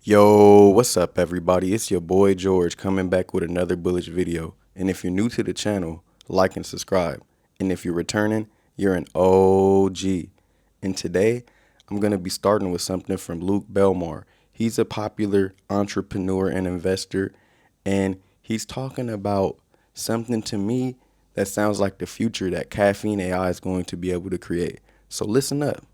Yo, what's up everybody? It's your boy George coming back with another bullish video. And if you're new to the channel, like and subscribe. And if you're returning, you're an OG. And today, I'm going to be starting with something from Luke Belmar. He's a popular entrepreneur and investor, and he's talking about something to me that sounds like the future that Caffeine AI is going to be able to create. So listen up.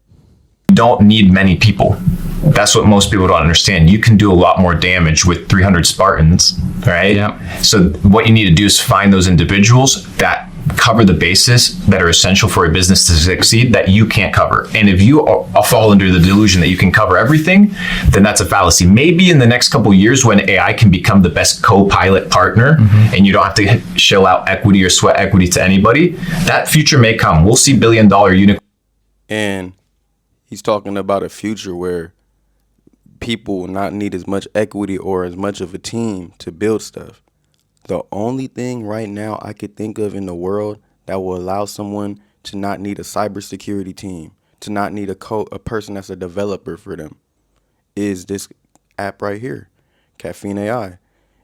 Don't need many people. That's what most people don't understand. You can do a lot more damage with 300 Spartans, right? Yeah. So what you need to do is find those individuals that cover the basis that are essential for a business to succeed that you can't cover. And if you fall under the delusion that you can cover everything, then that's a fallacy. Maybe in the next couple of years when AI can become the best co-pilot partner and you don't have to shell out equity or sweat equity to anybody, that future may come. We'll see billion-dollar unicorns. And he's talking about a future where people will not need as much equity or as much of a team to build stuff. The only thing right now I could think of in the world that will allow someone to not need a cybersecurity team, to not need a person that's a developer for them, is this app right here, Caffeine AI.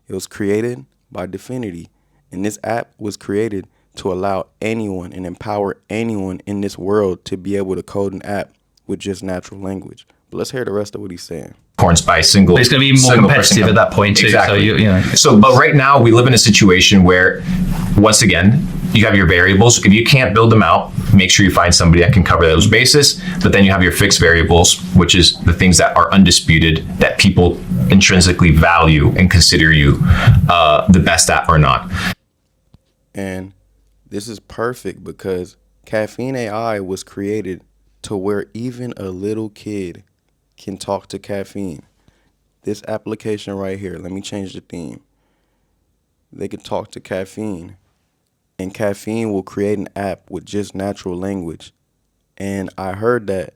It was created by Definity, and this app was created to allow anyone and empower anyone in this world to be able to code an app with just natural language. But let's hear the rest of what he's saying. By single. It's going to be more competitive at that point too. Exactly. So, but right now we live in a situation where, once again, you have your variables. If you can't build them out, make sure you find somebody that can cover those bases. But then you have your fixed variables, which is the things that are undisputed, that people intrinsically value and consider you the best at or not. And this is perfect because Caffeine AI was created to where even a little kid can talk to caffeine. This application right here, let me change the theme. They can talk to caffeine, and caffeine will create an app with just natural language. And I heard that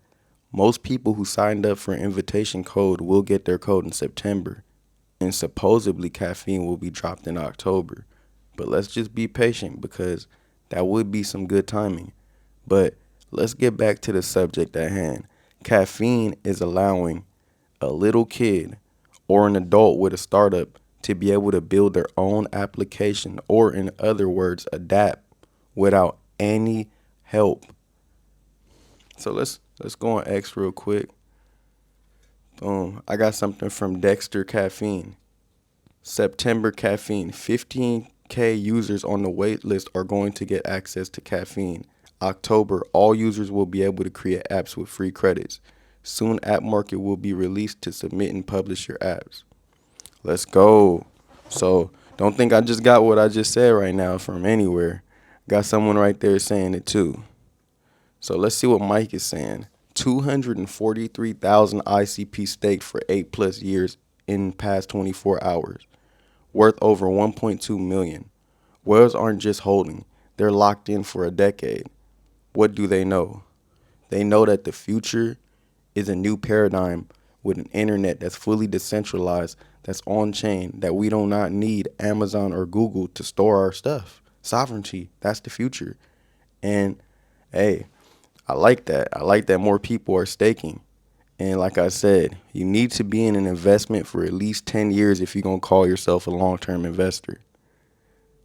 most people who signed up for an invitation code will get their code in September, and supposedly caffeine will be dropped in October. But let's just be patient because that would be some good timing. But let's get back to the subject at hand. Caffeine is allowing a little kid or an adult with a startup to be able to build their own application, or in other words, adapt without any help. So let's go on X real quick. Boom. I got something from Dexter Caffeine. September Caffeine. 15K users on the wait list are going to get access to caffeine. October, all users will be able to create apps with free credits. Soon, App Market will be released to submit and publish your apps. Let's go. So don't think I just got what I just said right now from anywhere. Got someone right there saying it too. So let's see what Mike is saying. 243,000 ICP staked for 8+ years in past 24 hours. Worth over 1.2 million. Whales aren't just holding. They're locked in for a decade. What do they know? They know that the future is a new paradigm with an internet that's fully decentralized, that's on chain, that we do not need Amazon or Google to store our stuff. Sovereignty, that's the future. And hey, I like that. I like that more people are staking. And like I said, you need to be in an investment for at least 10 years if you're going to call yourself a long-term investor.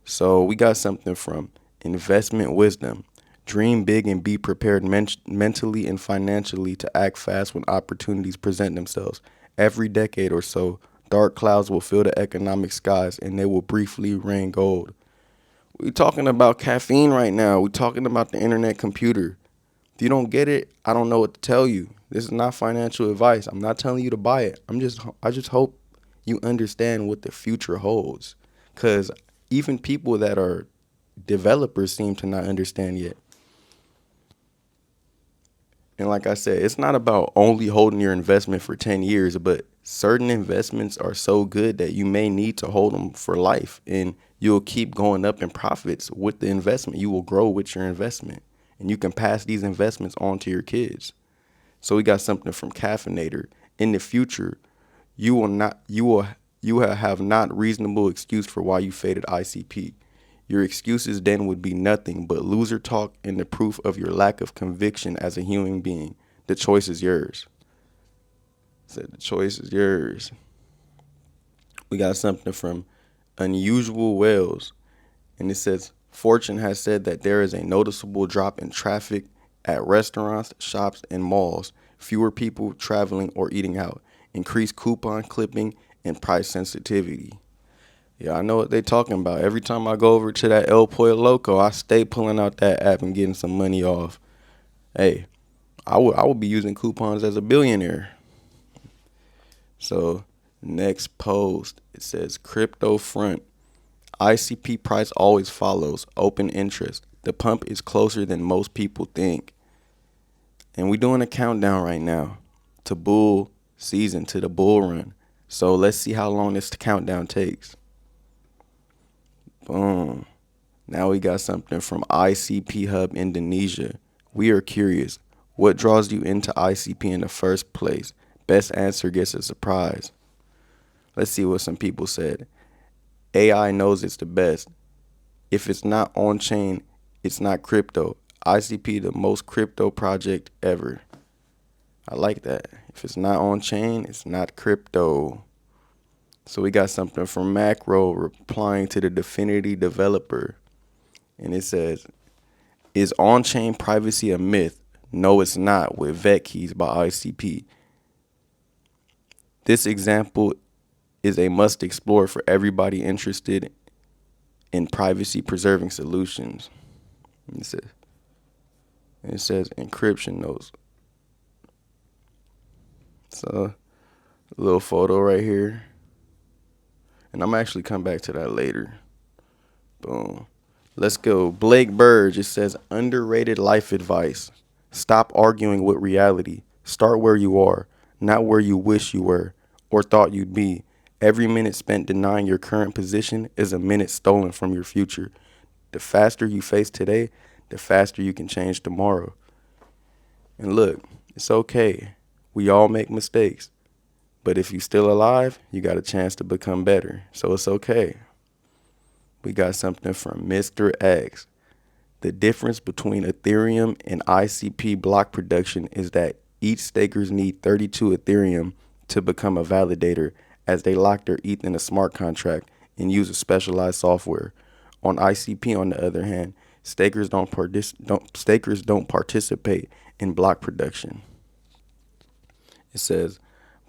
So we got something from Investment Wisdom. Dream big and be prepared mentally and financially to act fast when opportunities present themselves. Every decade or so, dark clouds will fill the economic skies and they will briefly rain gold. We're talking about caffeine right now. We're talking about the internet computer. If you don't get it, I don't know what to tell you. This is not financial advice. I'm not telling you to buy it. I just hope you understand what the future holds. Because even people that are developers seem to not understand yet. And like I said, it's not about only holding your investment for 10 years, but certain investments are so good that you may need to hold them for life, and you'll keep going up in profits with the investment. You will grow with your investment, and you can pass these investments on to your kids. So we got something from Caffeinator. In the future, you will have not reasonable excuse for why you faded ICP. Your excuses then would be nothing but loser talk and the proof of your lack of conviction as a human being. The choice is yours. Said the choice is yours. We got something from Unusual Whales, and it says Fortune has said that there is a noticeable drop in traffic at restaurants, shops, and malls. Fewer people traveling or eating out. Increased coupon clipping and price sensitivity. Yeah, I know what they talking about. Every time I go over to that El Pollo Loco, I stay pulling out that app and getting some money off. Hey, I would be using coupons as a billionaire. So next post, it says crypto front. ICP price always follows open interest. The pump is closer than most people think. And we doing a countdown right now to bull season, to the bull run. So let's see how long this countdown takes. Boom. Now we got something from ICP Hub Indonesia. We are curious. What draws you into ICP in the first place? Best answer gets a surprise. Let's see what some people said. AI knows it's the best. If it's not on chain, it's not crypto. ICP the most crypto project ever. I like that. If it's not on chain, it's not crypto. So we got something from Macro replying to the Definity developer. And it says, is on-chain privacy a myth? No, it's not, with vet keys by ICP. This example is a must explore for everybody interested in privacy preserving solutions. It says encryption notes. So a little photo right here. And I'm actually come back to that later. Boom. Let's go. Blake Burge, it says underrated life advice. Stop arguing with reality. Start where you are, not where you wish you were or thought you'd be. Every minute spent denying your current position is a minute stolen from your future. The faster you face today, the faster you can change tomorrow. And look, it's okay. We all make mistakes. But if you're still alive, you got a chance to become better. So it's okay. We got something from Mr. X. The difference between Ethereum and ICP block production is that each stakers need 32 Ethereum to become a validator, as they lock their ETH in a smart contract and use a specialized software. On ICP, on the other hand, stakers don't participate in block production. It says,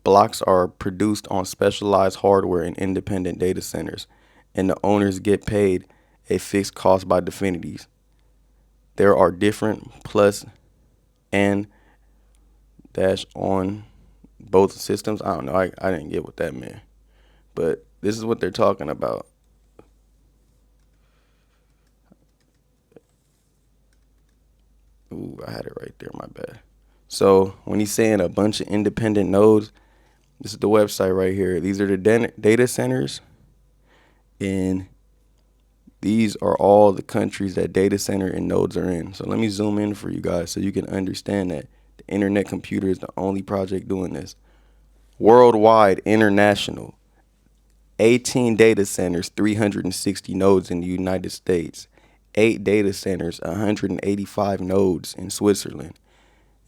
blocks are produced on specialized hardware in independent data centers, and the owners get paid a fixed cost by Definities. There are different plus and dash on both systems. I don't know. I didn't get what that meant. But this is what they're talking about. Ooh, I had it right there. My bad. So when he's saying a bunch of independent nodes, this is the website right here. These are the data centers, and these are all the countries that data center and nodes are in. So let me zoom in for you guys so you can understand that the Internet Computer is the only project doing this. Worldwide, international, 18 data centers, 360 nodes in the United States, 8 data centers, 185 nodes in Switzerland.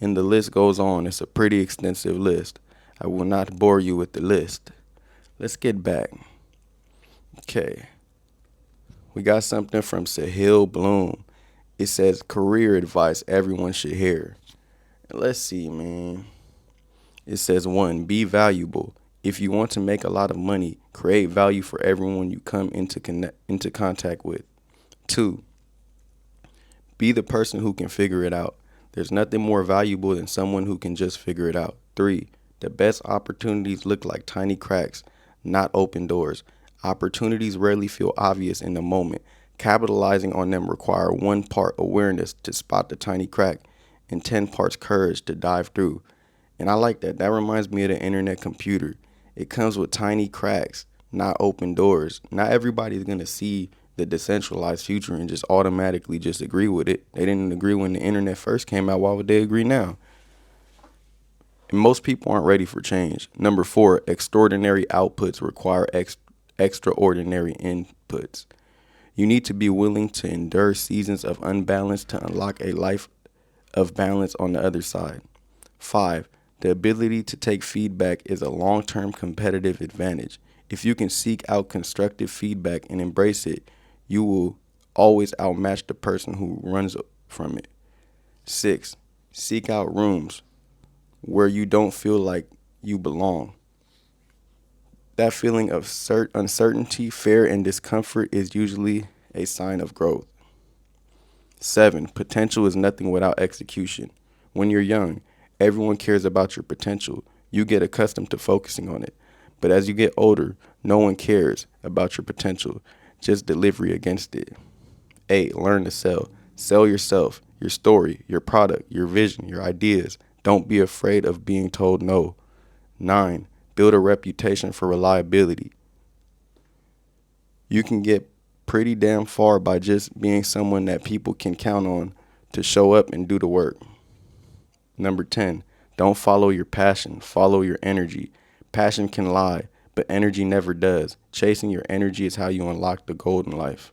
And the list goes on. It's a pretty extensive list. I will not bore you with the list. Let's get back. Okay. We got something from Sahil Bloom. It says career advice everyone should hear. Let's see, man. It says 1, be valuable. If you want to make a lot of money, create value for everyone you come into contact with. 2, be the person who can figure it out. There's nothing more valuable than someone who can just figure it out. 3, the best opportunities look like tiny cracks, not open doors. Opportunities rarely feel obvious in the moment. Capitalizing on them require 1 part awareness to spot the tiny crack and 10 parts courage to dive through. And I like that. That reminds me of the Internet Computer. It comes with tiny cracks, not open doors. Not everybody's going to see the decentralized future and just automatically just agree with it. They didn't agree when the internet first came out. Why would they agree now? And most people aren't ready for change. 4, extraordinary outputs require extraordinary inputs. You need to be willing to endure seasons of unbalance to unlock a life of balance on the other side. 5, the ability to take feedback is a long-term competitive advantage. If you can seek out constructive feedback and embrace it, you will always outmatch the person who runs from it. 6, seek out rooms where you don't feel like you belong. That feeling of uncertainty, fear, and discomfort is usually a sign of growth. 7, potential is nothing without execution. When you're young, everyone cares about your potential. You get accustomed to focusing on it. But as you get older, no one cares about your potential, just delivery against it. 8, learn to sell. Sell yourself, your story, your product, your vision, your ideas. Don't be afraid of being told no. 9, build a reputation for reliability. You can get pretty damn far by just being someone that people can count on to show up and do the work. Number 10, don't follow your passion, follow your energy. Passion can lie, but energy never does. Chasing your energy is how you unlock the golden life.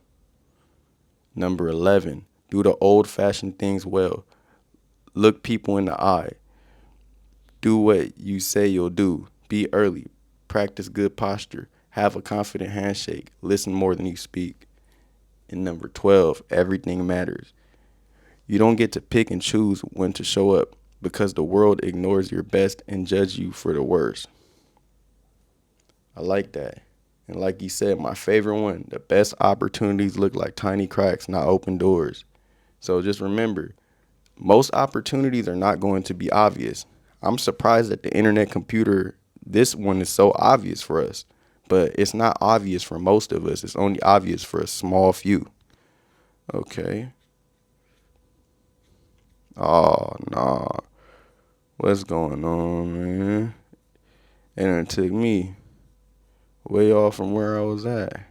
Number 11, do the old-fashioned things well. Look people in the eye. Do what you say you'll do. Be early. Practice good posture. Have a confident handshake. Listen more than you speak. And number 12, everything matters. You don't get to pick and choose when to show up because the world ignores your best and judges you for the worst. I like that. And like you said, my favorite one, the best opportunities look like tiny cracks, not open doors. So just remember, most opportunities are not going to be obvious. I'm surprised that the internet computer, this one is so obvious for us, but it's not obvious for most of us. It's only obvious for a small few. Okay. Oh, nah. What's going on, man? And it took me way off from where I was at.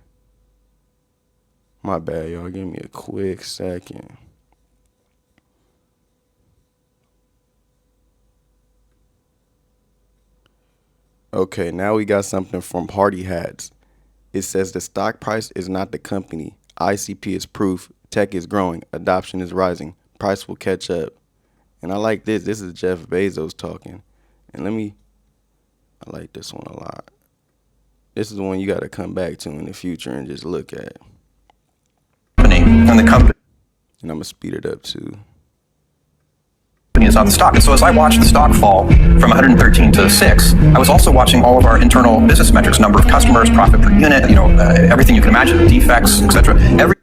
My bad, y'all. Give me a quick second. Okay, now we got something from Hardy Hats. It says the stock price is not the company. ICP is proof. Tech is growing. Adoption is rising. Price will catch up. And I like this. This is Jeff Bezos talking. And I like this one a lot. This is one you got to come back to in the future and just look at. And the company And I'm going to speed it up too. is on the stock. And so as I watched the stock fall from 113 to 6, I was also watching all of our internal business metrics, number of customers, profit per unit, everything you can imagine, defects, etc.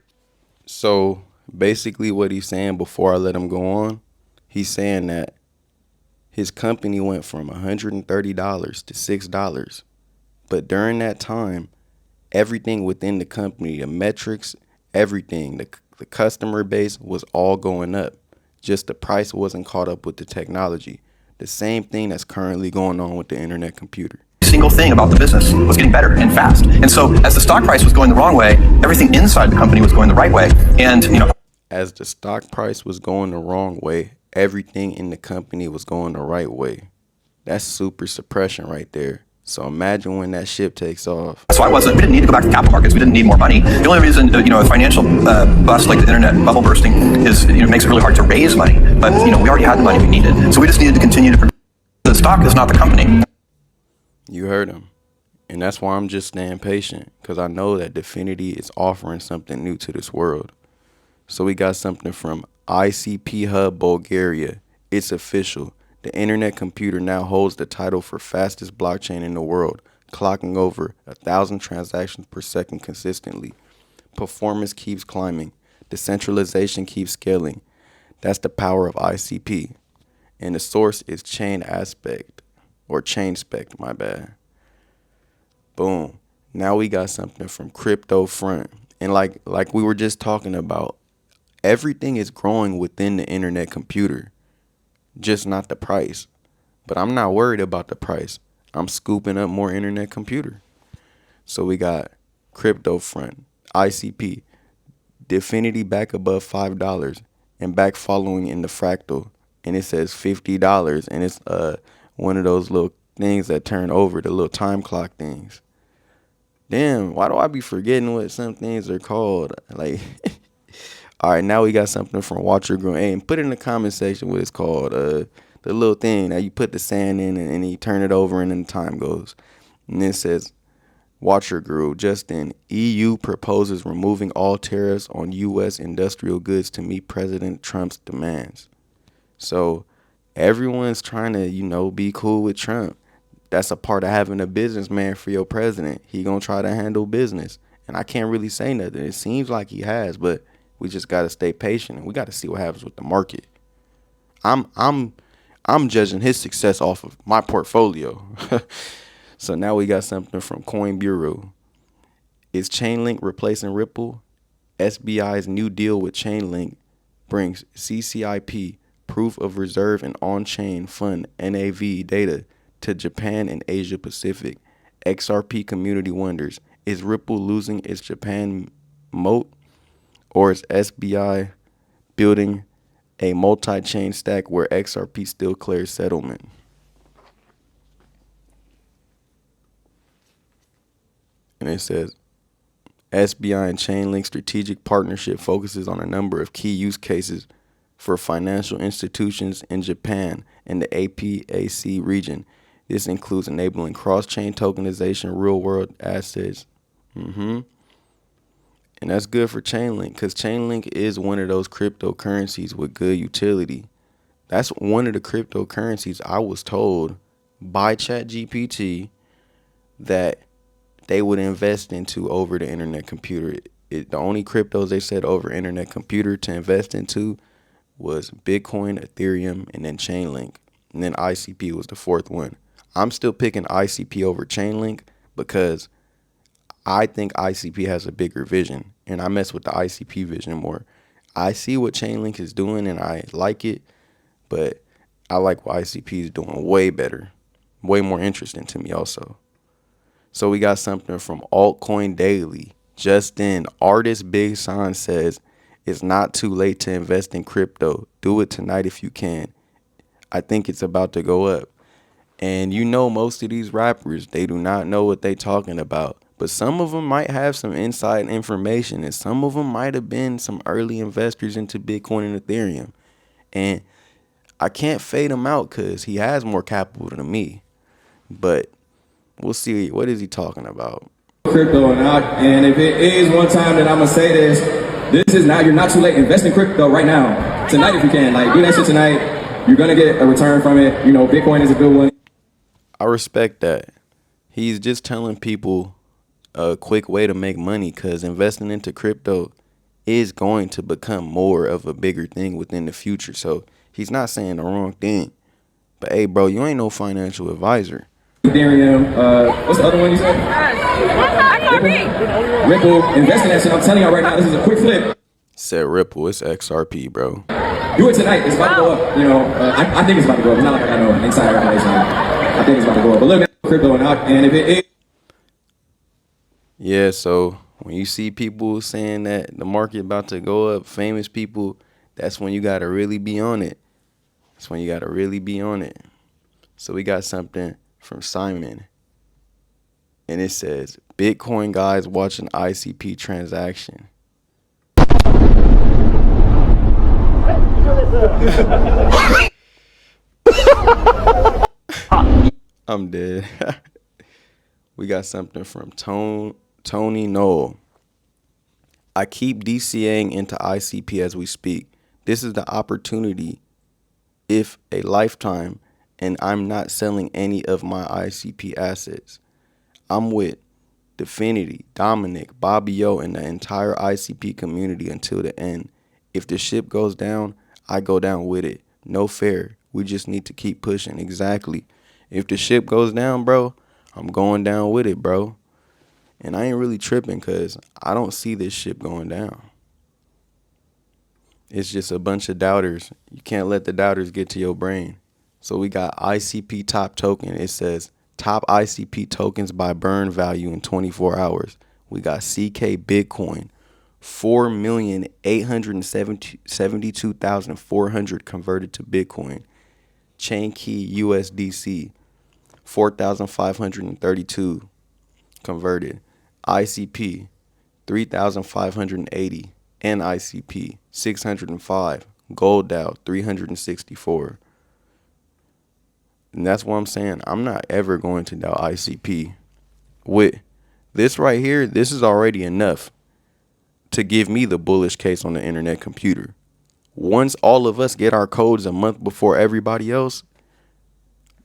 So basically what he's saying before I let him go on, he's saying that his company went from $130 to $6. But during that time, everything within the company, the metrics, everything, the customer base was all going up. Just the price wasn't caught up with the technology. The same thing that's currently going on with the internet computer. Single thing about the business was getting better and fast. And so as the stock price was going the wrong way, everything inside the company was going the right way. And, as the stock price was going the wrong way, everything in the company was going the right way. That's super suppression right there. So imagine when that ship takes off. So we didn't need to go back to capital markets. We didn't need more money. The only reason, a financial bust like the internet bubble bursting is, makes it really hard to raise money. But, we already had the money we needed. So we just needed to continue to, the stock is not the company. You heard him. And that's why I'm just staying patient, because I know that Definity is offering something new to this world. So we got something from ICP Hub Bulgaria. It's official. The internet computer now holds the title for fastest blockchain in the world, clocking over 1,000 transactions per second consistently. Performance keeps climbing. Decentralization keeps scaling. That's the power of ICP. And the source is ChainSpect, my bad. Boom. Now we got something from Crypto Front. And like we were just talking about, everything is growing within the internet computer. Just not the price. But I'm not worried about the price. I'm scooping up more internet computer. So we got Crypto Front, ICP, Definity back above $5, and back following in the fractal. And it says $50, and it's one of those little things that turn over, the little time clock things. Damn, why do I be forgetting what some things are called? Like, all right, now we got something from Watcher Groom. Hey, and put it in the comment section what it's called. The little thing that you put the sand in and you turn it over and then time goes. And it says Watcher Guru, just in, EU proposes removing all tariffs on U.S. industrial goods to meet President Trump's demands. So everyone's trying to, be cool with Trump. That's a part of having a businessman for your president. He gonna try to handle business. And I can't really say nothing. It seems like he has, but we just gotta stay patient and we gotta see what happens with the market. I'm judging his success off of my portfolio. So now we got something from Coin Bureau. Is Chainlink replacing Ripple? SBI's new deal with Chainlink brings CCIP, proof of reserve and on-chain fund NAV data, to Japan and Asia Pacific. XRP community wonders, is Ripple losing its Japan moat, or is SBI building a multi-chain stack where XRP still clears settlement? And it says, SBI and Chainlink strategic partnership focuses on a number of key use cases for financial institutions in Japan and the APAC region. This includes enabling cross-chain tokenization, real-world assets. And that's good for Chainlink, because Chainlink is one of those cryptocurrencies with good utility. That's one of the cryptocurrencies I was told by ChatGPT that they would invest into over the internet computer. The only cryptos they said over internet computer to invest into was Bitcoin, Ethereum, and then Chainlink. And then ICP was the fourth one. I'm still picking ICP over Chainlink because I think ICP has a bigger vision, and I mess with the ICP vision more. I see what Chainlink is doing, and I like it, but I like what ICP is doing way better, way more interesting to me also. So we got something from Altcoin Daily. Just in, artist Big Sean says, it's not too late to invest in crypto. Do it tonight if you can. I think it's about to go up. And most of these rappers, they do not know what they talking about. But some of them might have some inside information, and some of them might have been some early investors into Bitcoin and Ethereum. And I can't fade him out because he has more capital than me. But we'll see. What is he talking about? Crypto and if it is one time that I'm gonna say this is not, you're not too late. Invest in crypto right now, tonight if you can. Like, do that shit tonight. You're gonna get a return from it. Bitcoin is a good one. I respect that. He's just telling people a quick way to make money, because investing into crypto is going to become more of a bigger thing within the future. So he's not saying the wrong thing. But hey, bro, you ain't no financial advisor. Ethereum, what's the other one you said? Ripple. Invest in that shit. I'm telling y'all right now, this is a quick flip. Said Ripple, it's XRP, bro. Do it tonight. It's about to go up. I think it's about to go up. It's not like I got no inside information. I think it's about to go up. But look at crypto and if it is. Yeah, so when you see people saying that the market about to go up, famous people, that's when you got to really be on it. That's when you got to really be on it. So we got something from Simon. And it says, Bitcoin guys watching ICP transaction. I'm dead. We got something from Tony Noel. I keep DCAing into ICP as we speak. This is the opportunity, if a lifetime, and I'm not selling any of my ICP assets. I'm with Definity, Dominic, Bobby O, and the entire ICP community until the end. If the ship goes down, I go down with it. No fair. We just need to keep pushing. Exactly. If the ship goes down, bro, I'm going down with it, bro. And I ain't really tripping because I don't see this ship going down. It's just a bunch of doubters. You can't let the doubters get to your brain. So we got ICP top token. It says top ICP tokens by burn value in 24 hours. We got CK Bitcoin, 4,872,400 converted to Bitcoin. Chain Key USDC, 4,532 converted. ICP, 3,580. NICP, 605. Gold Dow, 364. And that's what I'm saying. I'm not ever going to doubt ICP with This right here, this is already enough to give me the bullish case on the internet computer. Once all of us get our codes a month before everybody else,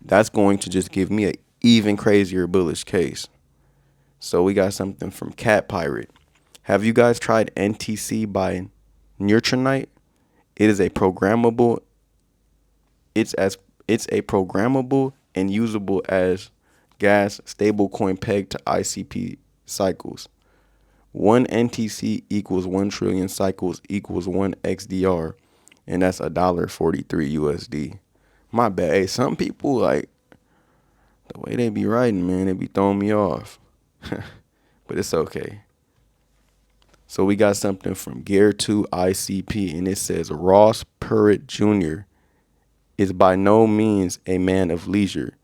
that's going to just give me an even crazier bullish case. So we got something from Cat Pirate. Have you guys tried NTC by Neutronite? It is a programmable. It's a programmable and usable as gas stablecoin pegged to ICP cycles. One NTC equals 1 trillion cycles equals 1 XDR, and that's $1.43 USD. My bad. Hey, some people, like, the way they be writing, man, they be throwing me off. But it's okay. So we got something from Gear2 ICP, and it says Ross Perot Jr. is by no means a man of leisure.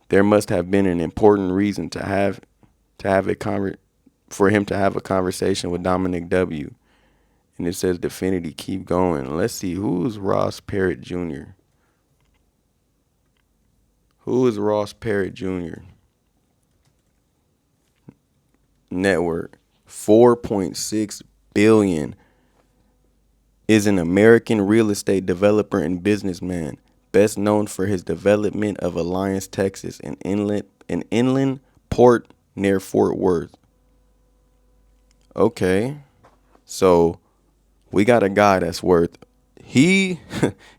There must have been an important reason for him to have a conversation with Dominic W. And it says Definity, keep going. Let's see, who's Ross Perot Jr.? Who is Ross Perot Jr.? Network. 4.6 billion. Is an American real estate developer and businessman, best known for his development of Alliance, Texas, an inland port near Fort Worth. Okay, so we got a guy that's worth, he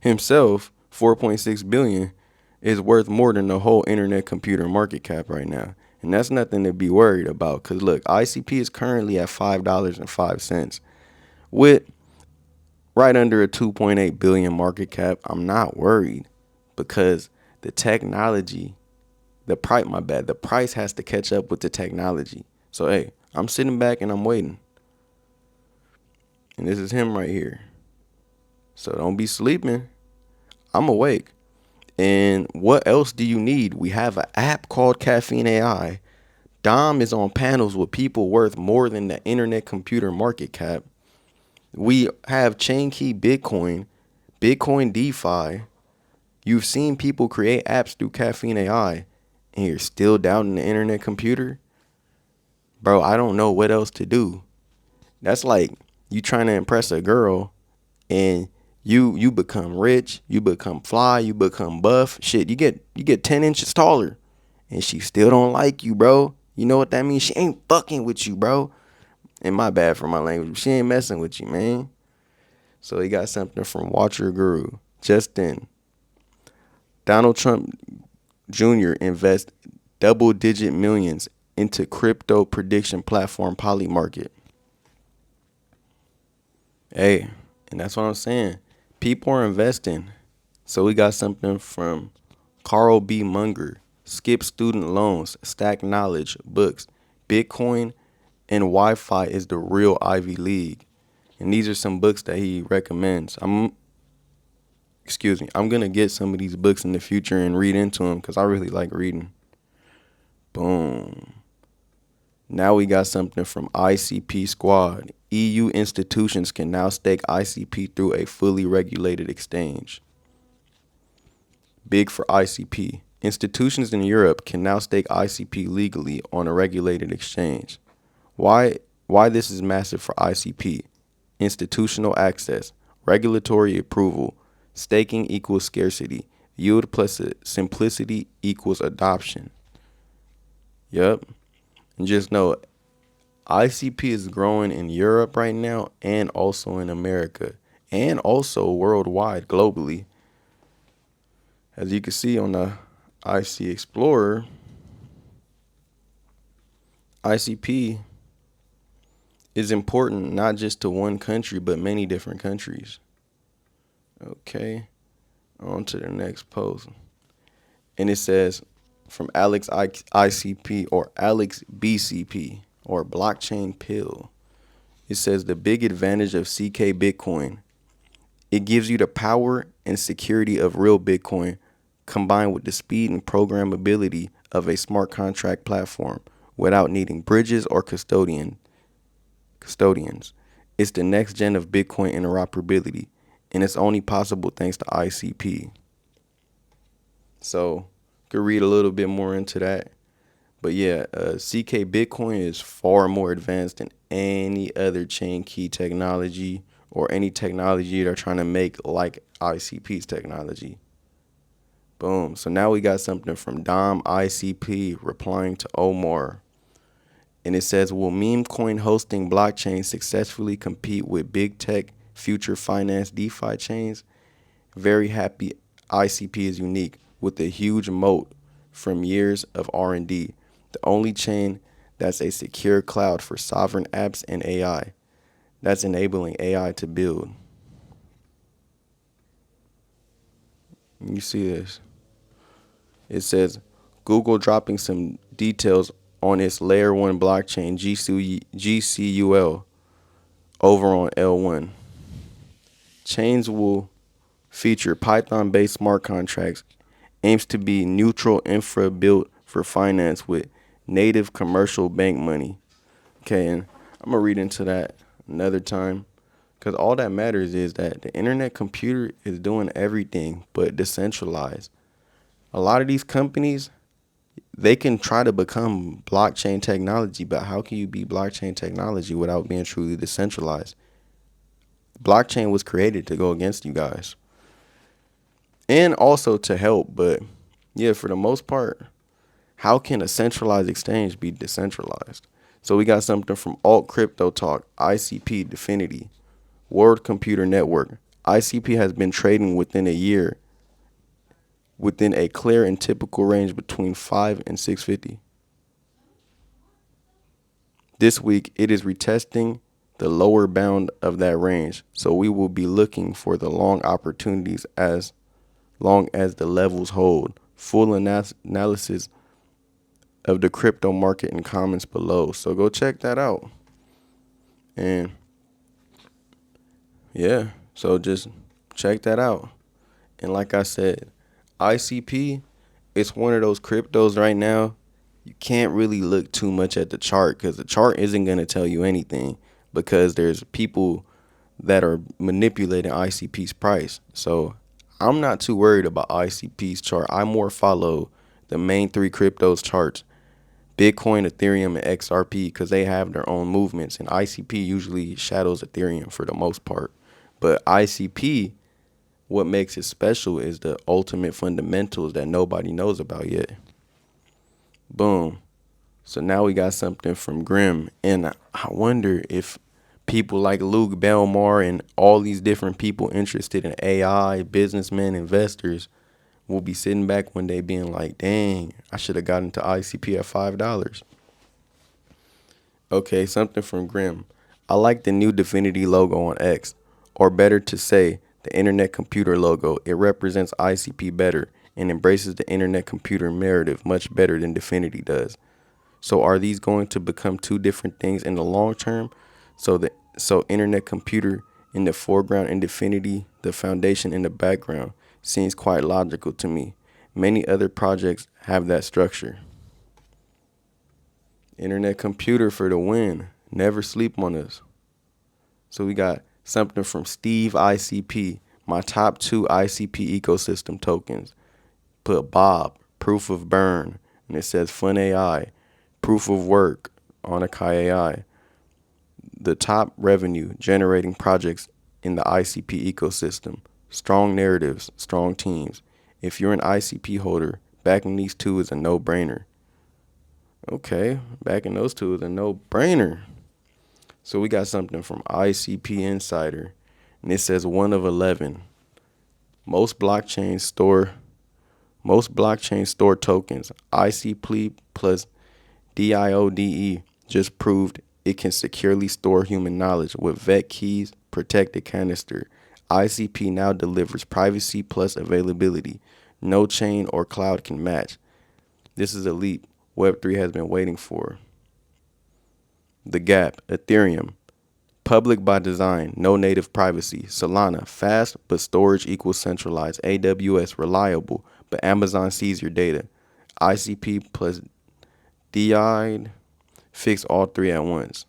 himself, 4.6 billion, is worth more than the whole internet computer market cap right now. And that's nothing to be worried about, because look, ICP is currently at $5.05 with right under a 2.8 billion market cap. I'm not worried because the technology, the price has to catch up with the technology. So hey, I'm sitting back and I'm waiting. And this is him right here. So don't be sleeping. I'm awake. And what else do you need? We have an app called Caffeine AI. Dom is on panels with people worth more than the internet computer market cap. We have chain key Bitcoin, Bitcoin DeFi. You've seen people create apps through Caffeine AI, and you're still doubting the internet computer? Bro, I don't know what else to do. That's like you trying to impress a girl, and you become rich, you become fly, you become buff. Shit, you get 10 inches taller, and she still don't like you, bro. You know what that means? She ain't fucking with you, bro. And my bad for my language. She ain't messing with you, man. So he got something from Watcher Guru. Just in, Donald Trump Jr. invests double-digit millions into crypto prediction platform Polymarket. Hey, and that's what I'm saying. People are investing. So we got something from Carl B. Munger. Skip student loans, stack knowledge, books, Bitcoin, and Wi-Fi is the real Ivy League. And these are some books that he recommends. I'm going to get some of these books in the future and read into them because I really like reading. Boom. Now we got something from ICP Squad. EU institutions can now stake ICP through a fully regulated exchange. Big for ICP. Institutions in Europe can now stake ICP legally on a regulated exchange. Why this is massive for ICP? Institutional access, regulatory approval, staking equals scarcity, yield plus simplicity equals adoption. Yep. And just know, ICP is growing in Europe right now and also in America and also worldwide, globally. As you can see on the IC Explorer, ICP is important not just to one country, but many different countries. Okay, on to the next post. And it says from Alex ICP or Alex BCP or Blockchain Pill. It says the big advantage of CK Bitcoin. It gives you the power and security of real Bitcoin combined with the speed and programmability of a smart contract platform without needing bridges or custodians. It's the next gen of Bitcoin interoperability, and it's only possible thanks to ICP. So, you could read a little bit more into that. But yeah, CK Bitcoin is far more advanced than any other chain key technology or any technology they're trying to make like ICP's technology. Boom. So now we got something from Dom ICP replying to Omar. And it says, will meme coin hosting blockchain successfully compete with big tech future finance DeFi chains? Very happy ICP is unique with a huge moat from years of R&D. The only chain that's a secure cloud for sovereign apps and AI. That's enabling AI to build. You see this. It says Google dropping some details on its layer 1 blockchain GCUL over on L1. Chains will feature Python-based smart contracts, aims to be neutral infra built for finance with native commercial bank money. Okay, and I'm going to read into that another time because all that matters is that the internet computer is doing everything but decentralized. A lot of these companies, they can try to become blockchain technology, but how can you be blockchain technology without being truly decentralized? Blockchain was created to go against you guys and also to help, but yeah, for the most part, how can a centralized exchange be decentralized? So we got something from Alt Crypto Talk, ICP, Definity, World Computer Network. ICP has been trading within a year within a clear and typical range between 5 and 650. This week, it is retesting the lower bound of that range, so we will be looking for the long opportunities as long as the levels hold. Full analysis of the crypto market in comments below, so go check that out. And yeah, so just check that out. And like I said, ICP, it's one of those cryptos right now. You can't really look too much at the chart because the chart isn't going to tell you anything because there's people that are manipulating ICP's price. So I'm not too worried about ICP's chart. I more follow the main three cryptos charts, Bitcoin, Ethereum, and XRP, because they have their own movements. And ICP usually shadows Ethereum for the most part. But ICP, what makes it special is the ultimate fundamentals that nobody knows about yet. Boom. So now we got something from Grim. And I wonder if people like Luke Belmar and all these different people interested in AI, businessmen, investors, will be sitting back one day being like, dang, I should have gotten to ICP at $5. Okay, something from Grim. I like the new Definity logo on X, or better to say, the Internet Computer logo. It represents ICP better and embraces the Internet Computer narrative much better than Definity does. So are these going to become two different things in the long term? So Internet Computer in the foreground and Definity, the foundation in the background, seems quite logical to me. Many other projects have that structure. Internet Computer for the win. Never sleep on us. So we got something from Steve ICP, my top 2 ICP ecosystem tokens. Put Bob, proof of burn, and it says Fun AI, proof of work on Akai AI. The top revenue generating projects in the ICP ecosystem. Strong narratives, strong teams. If you're an ICP holder, backing these two is a no-brainer. Okay, backing those two is a no-brainer. So we got something from ICP Insider, and it says 1 of 11. Most blockchains store tokens. ICP plus DIODE just proved it can securely store human knowledge with vet keys, protected canister. ICP now delivers privacy plus availability. No chain or cloud can match. This is a leap Web3 has been waiting for. The Gap, Ethereum, public by design, no native privacy. Solana, fast but storage equals centralized. AWS, reliable, but Amazon sees your data. ICP plus DI, fix all three at once.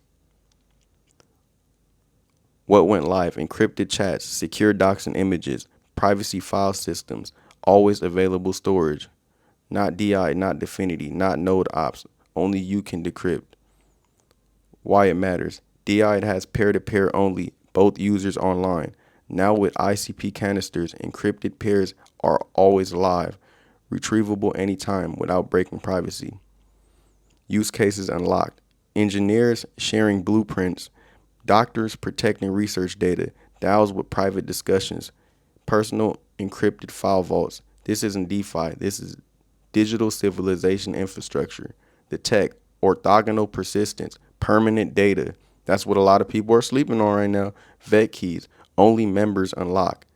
What went live? Encrypted chats, secure docs and images, privacy file systems, always available storage. Not DI, not Definity, not node ops. only you can decrypt. Why it matters. DI has peer-to-peer only, both users online. Now with ICP canisters, encrypted pairs are always live, retrievable anytime without breaking privacy. Use cases unlocked. Engineers sharing blueprints, doctors protecting research data, DAOs with private discussions, personal encrypted file vaults. This isn't DeFi, this is digital civilization infrastructure. The tech, orthogonal persistence, permanent data. That's what a lot of people are sleeping on right now. Vet keys, only members unlock.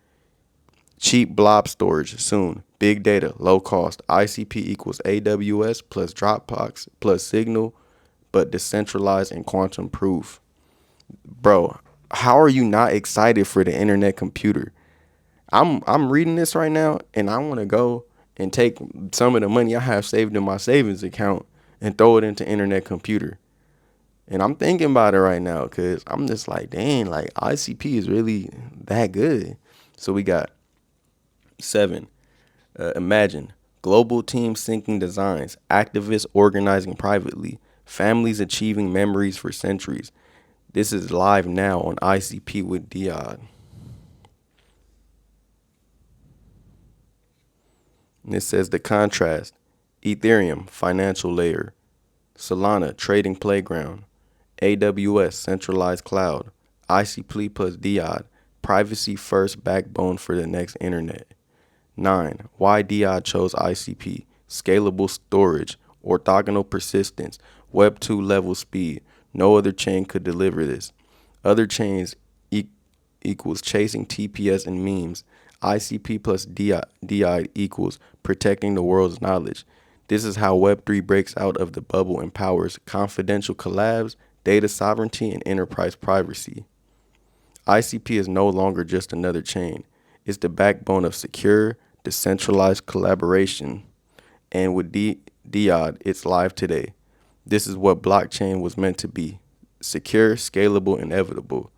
Cheap blob storage soon. Big data, low cost. ICP equals AWS plus Dropbox plus Signal, but decentralized and quantum proof. Bro, how are you not excited for the internet computer? I'm reading this right now, and I want to go and take some of the money I have saved in my savings account and throw it into internet computer. And I'm thinking about it right now because I'm just like, dang, like ICP is really that good. So we got 7. Imagine global team syncing designs, activists organizing privately, families achieving memories for centuries. This is live now on ICP with Diod. And it says the contrast: Ethereum, financial layer; Solana, trading playground; AWS, centralized cloud; ICP plus Diod, privacy first backbone for the next internet. 9. Why Diod chose ICP: scalable storage, orthogonal persistence, Web 2 level speed. No other chain could deliver this. Other chains equals chasing TPS and memes. ICP plus DI equals protecting the world's knowledge. This is how Web3 breaks out of the bubble and powers confidential collabs, data sovereignty, and enterprise privacy. ICP is no longer just another chain. It's the backbone of secure, decentralized collaboration. And with Diod, it's live today. This is what blockchain was meant to be: secure, scalable, inevitable.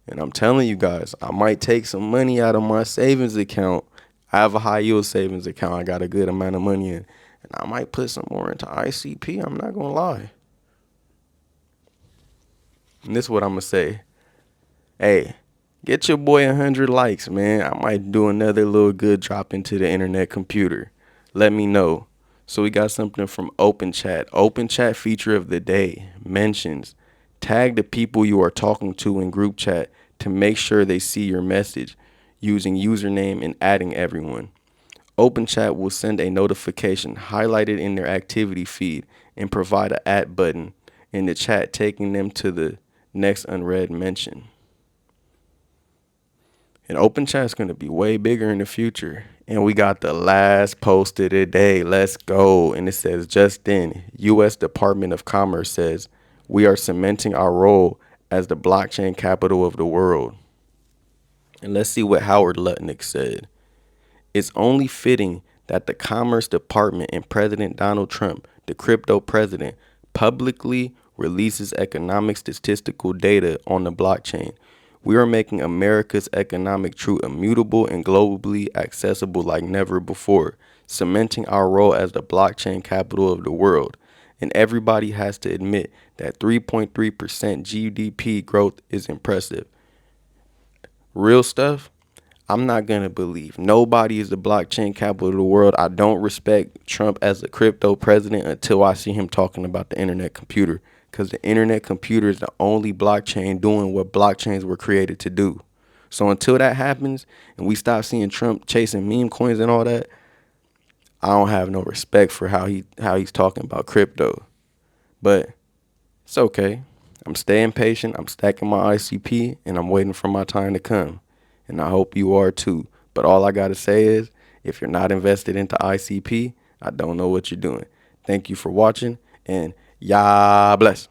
And I'm telling you guys, I might take some money out of my savings account. I have a high yield savings account. I got a good amount of money in. And I might put some more into ICP. I'm not going to lie. And this is what I'm going to say. Hey, get your boy 100 likes, man. I might do another little good drop into the internet computer. Let me know. So we got something from Open Chat. Open Chat feature of the day. Mentions. Tag the people you are talking to in group chat to make sure they see your message, using username and adding everyone. Open Chat will send a notification highlighted in their activity feed and provide an @ button in the chat, taking them to the next unread mention. And Open Chat is going to be way bigger in the future. And we got the last post of the day. Let's go. And it says, just in, U.S. Department of Commerce says, we are cementing our role as the blockchain capital of the world. And let's see what Howard Lutnick said. It's only fitting that the Commerce Department and President Donald Trump, the crypto president, publicly releases economic statistical data on the blockchain. We are making America's economic truth immutable and globally accessible like never before, cementing our role as the blockchain capital of the world. And everybody has to admit that 3.3% GDP growth is impressive. Real stuff, I'm not going to believe nobody is the blockchain capital of the world. I don't respect Trump as a crypto president until I see him talking about the internet computer, because the internet computer is the only blockchain doing what blockchains were created to do. So until that happens and we stop seeing Trump chasing meme coins and all that, I don't have no respect for how he's talking about crypto. But it's okay. I'm staying patient. I'm stacking my ICP, and I'm waiting for my time to come. And I hope you are too. But all I got to say is, if you're not invested into ICP, I don't know what you're doing. Thank you for watching, and Yah bless.